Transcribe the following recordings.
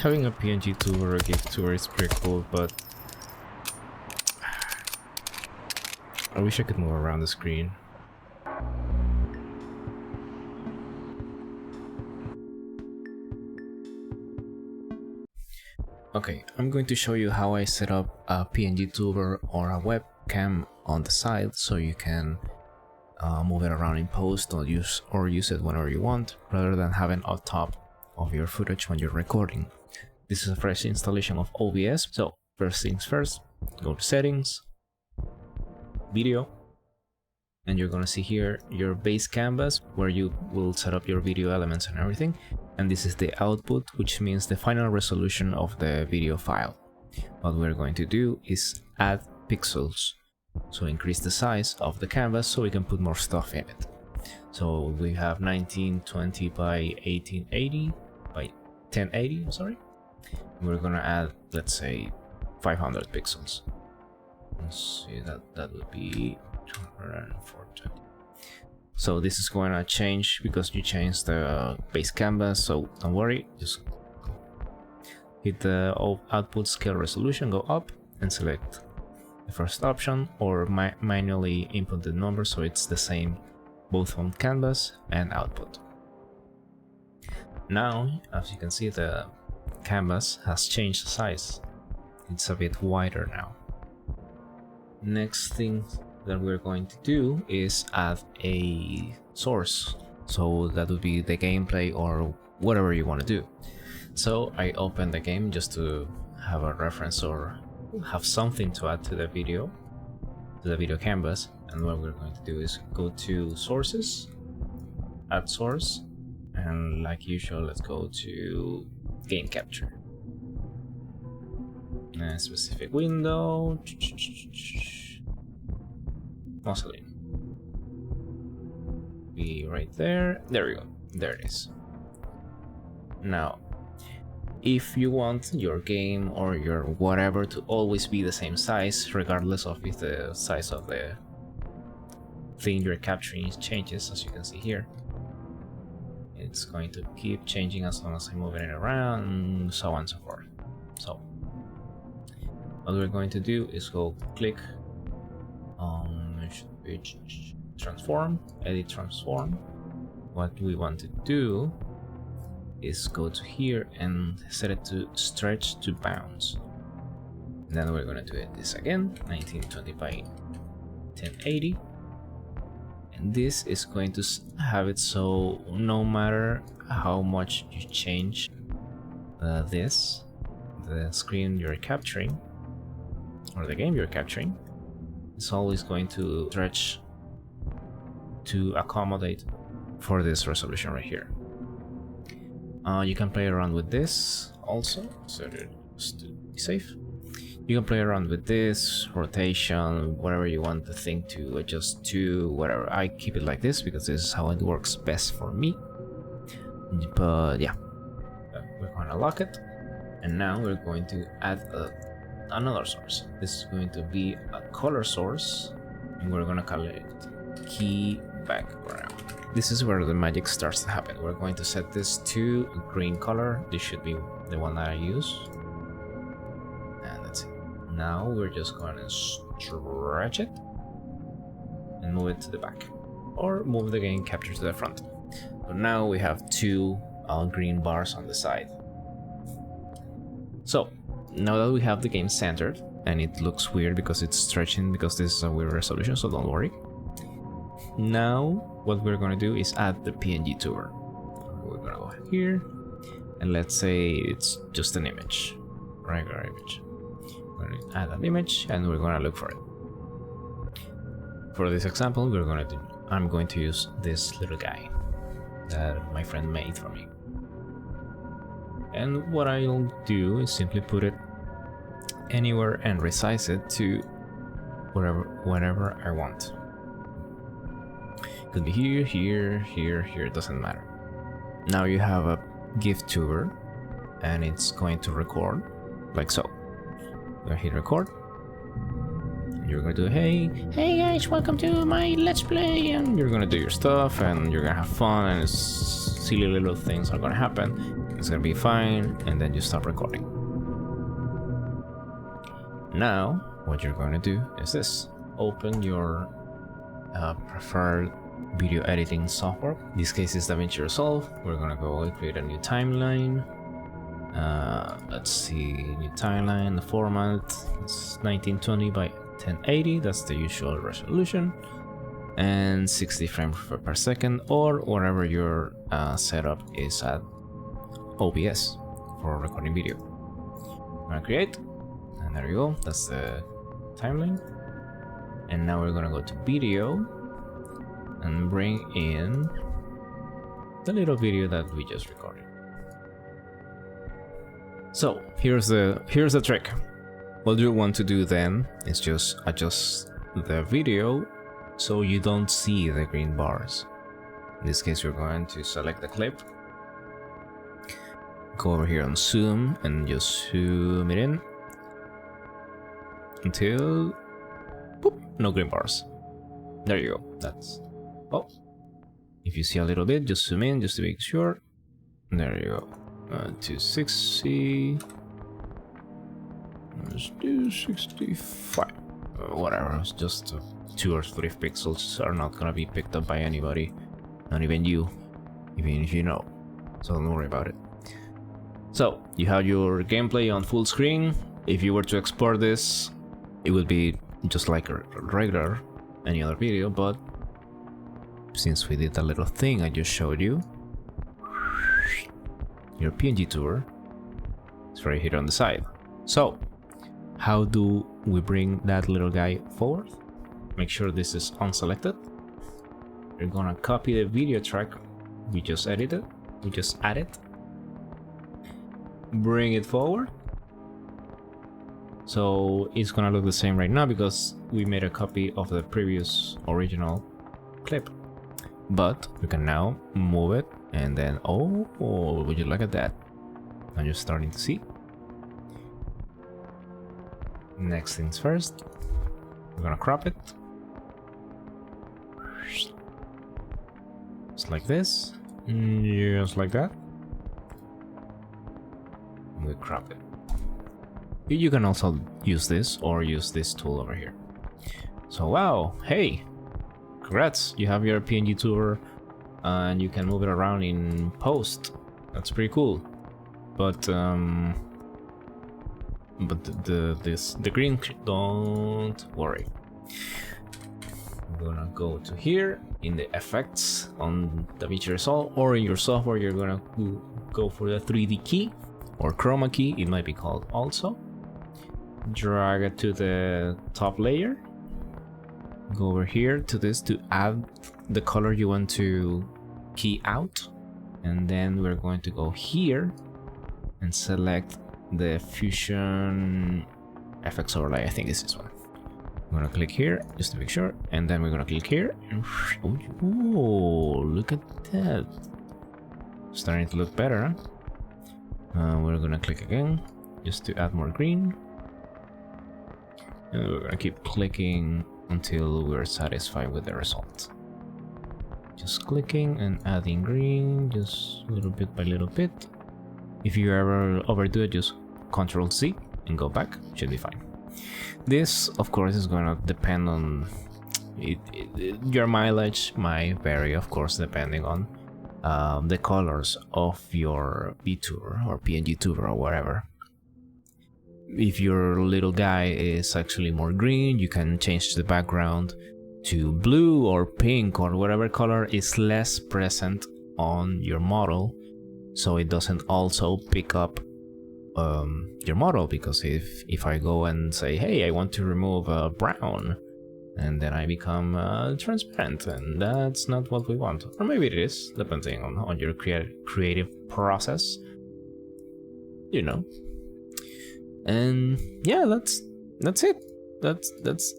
Having a pngtuber or a giftuber is pretty cool, but I wish I could move around the screen. Okay, I'm going to show you how I set up a pngtuber or a webcam on the side so you can move it around in post or use it whenever you want, rather than having on top of your footage when you're recording. This is a fresh installation of OBS, so first things first, go to settings, video, and you're gonna see here your base canvas where you will set up your video elements and everything, and this is the output, which means the final resolution of the video file. What we're going to do is add pixels, so increase the size of the canvas so we can put more stuff in it. So we have 1920 by 1880 by 1080, sorry. We're gonna add, let's say, 500 pixels. Let's see, that would be 420. So this is going to change because you changed the base canvas, so don't worry, just hit the output scale resolution, go up and select the first option, or manually input the number so it's the same both on canvas and output. Now, as you can see, the canvas has changed size. It's a bit wider now. Next thing that we're going to do is add a source, so that would be the gameplay or whatever you want to do. So I opened the game just to have a reference or have something to add to the video canvas, and what we're going to do is go to sources, add source, and like usual, let's go to game capture. A specific window, Mussolini. Be right there. There we go. There it is. Now, if you want your game or your whatever to always be the same size, regardless of if the size of the thing you're capturing changes, as you can see here, it's going to keep changing as long as I'm moving it around, so on and so forth. So what we're going to do is go click on transform, edit transform. What we want to do is go to here and set it to stretch to bounds. And then we're going to do this again, 1920 by 1080. And this is going to have it so no matter how much you change the screen you're capturing, or the game you're capturing, it's always going to stretch to accommodate for this resolution right here. You can play around with this also, so just to be safe. You can play around with this, rotation, whatever you want the thing to adjust to, whatever. I keep it like this because this is how it works best for me. But yeah, we're going to lock it. And now we're going to add another source. This is going to be a color source, and we're going to call it key background. This is where the magic starts to happen. We're going to set this to green color. This should be the one that I use. And that's it. Now we're just going to stretch it and move it to the back, or move the game capture to the front. So now we have two green bars on the side. So now that we have the game centered, and it looks weird because it's stretching because this is a weird resolution, so don't worry. Now what we're going to do is add the pngtuber. We're going to go here, and let's say it's just an image, regular image. We're going to add an image, and we're going to look for it. For this example, I'm going to use this little guy that my friend made for me. And what I'll do is simply put it anywhere and resize it to whatever I want. Could be here, here, here, here, it doesn't matter. Now you have a giftuber, and it's going to record like so. I'm gonna hit record. You're gonna do hey guys, welcome to my let's play, and you're gonna do your stuff and you're gonna have fun, and silly little things are gonna happen. It's gonna be fine, and then you stop recording. Now, what you're going to do is this. Open your preferred video editing software. In this case is DaVinci Resolve. We're gonna go and create a new timeline. Let's see, new timeline. The format is 1920 by 1080. That's the usual resolution, and 60 frames per second, or whatever your setup is at OBS for recording video. I'm gonna create, and there you go. That's the timeline. And now we're gonna go to video and bring in the little video that we just recorded. So here's the trick. What you want to do then is just adjust the video so you don't see the green bars. In this case, we're going to select the clip, go over here on zoom, and just zoom it in until boop, no green bars. There you go. That's, oh, if you see a little bit, just zoom in just to make sure. There you go. 260. Let's do 65. Whatever. It's just 2 or 3 pixels are not gonna be picked up by anybody, not even you, even if you know. So don't worry about it. So you have your gameplay on full screen. If you were to export this, it would be just like a regular any other video, but since we did that little thing I just showed you, your pngtuber is right here on the side. So how do we bring that little guy forward? Make sure this is unselected. You're gonna copy the video track we just edited, we just added, bring it forward. So it's gonna look the same right now because we made a copy of the previous original clip. But we can now move it, and then, oh, would you look at that? I'm just starting to see. Next things first, we're gonna crop it. Just like this, just like that. We crop it. You can also use this or use this tool over here. So wow, hey, congrats, you have your pngtuber and you can move it around in post. That's pretty cool. But the green, don't worry. I'm gonna go to here in the effects on DaVinci Resolve, or in your software you're gonna go for the 3D key or chroma key, it might be called also. Drag it to the top layer, go over here to this to add the color you want to key out, and then we're going to go here and select the fusion FX overlay. I think this is one. I'm gonna click here just to make sure, and then we're gonna click here and oh, look at that, starting to look better, huh? We're gonna click again just to add more green. And we're gonna keep clicking until we're satisfied with the result. Just clicking and adding green, just little bit by little bit. If you ever overdo it, just Ctrl Z and go back, should be fine. This, of course, is gonna depend on your mileage might vary, of course, depending on the colors of your VTuber or pngtuber or whatever. If your little guy is actually more green, you can change the background to blue or pink or whatever color is less present on your model, so it doesn't also pick up your model. Because if I go and say, hey, I want to remove brown, and then I become transparent, and that's not what we want. Or maybe it is, depending on your creative process, you know. And yeah, that's it. That's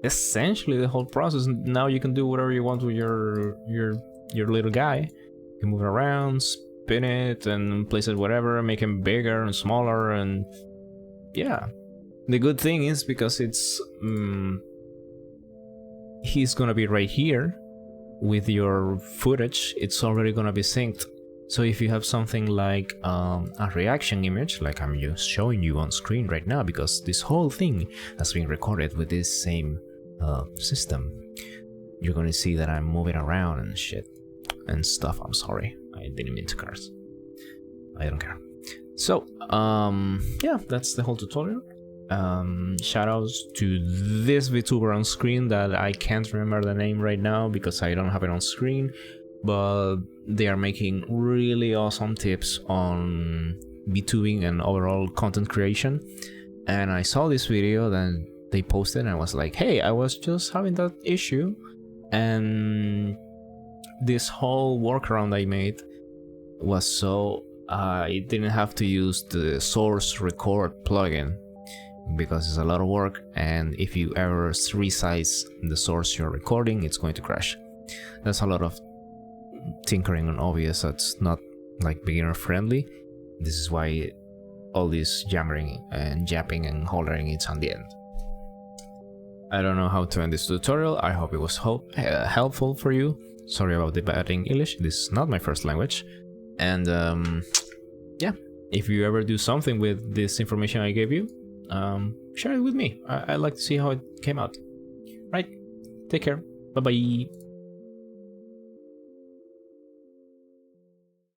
essentially the whole process. Now you can do whatever you want with your little guy. You can move it around, spin it, and place it whatever, make him bigger and smaller, and yeah. The good thing is, because it's he's gonna be right here with your footage, it's already gonna be synced So if you have something like a reaction image, like I'm just showing you on screen right now, because this whole thing has been recorded with this same system, you're gonna see that I'm moving around and shit and stuff. I'm sorry, I didn't mean to curse. I don't care. So yeah, that's the whole tutorial. Shoutouts to this VTuber on screen that I can't remember the name right now because I don't have it on screen, but they are making really awesome tips on VTubing and overall content creation. And I saw this video that they posted and I was like, hey, I was just having that issue, and this whole workaround I made was so I didn't have to use the source record plugin, because it's a lot of work, and if you ever resize the source you're recording, it's going to crash. That's a lot of tinkering on OBS that's not like beginner friendly. This is why all this jammering and japping and hollering is on the end. I don't know how to end this tutorial. I hope it was helpful for you. Sorry about the bad English, this is not my first language. And yeah, if you ever do something with this information I gave you, share it with me. I'd like to see how it came out. Right, take care, bye bye.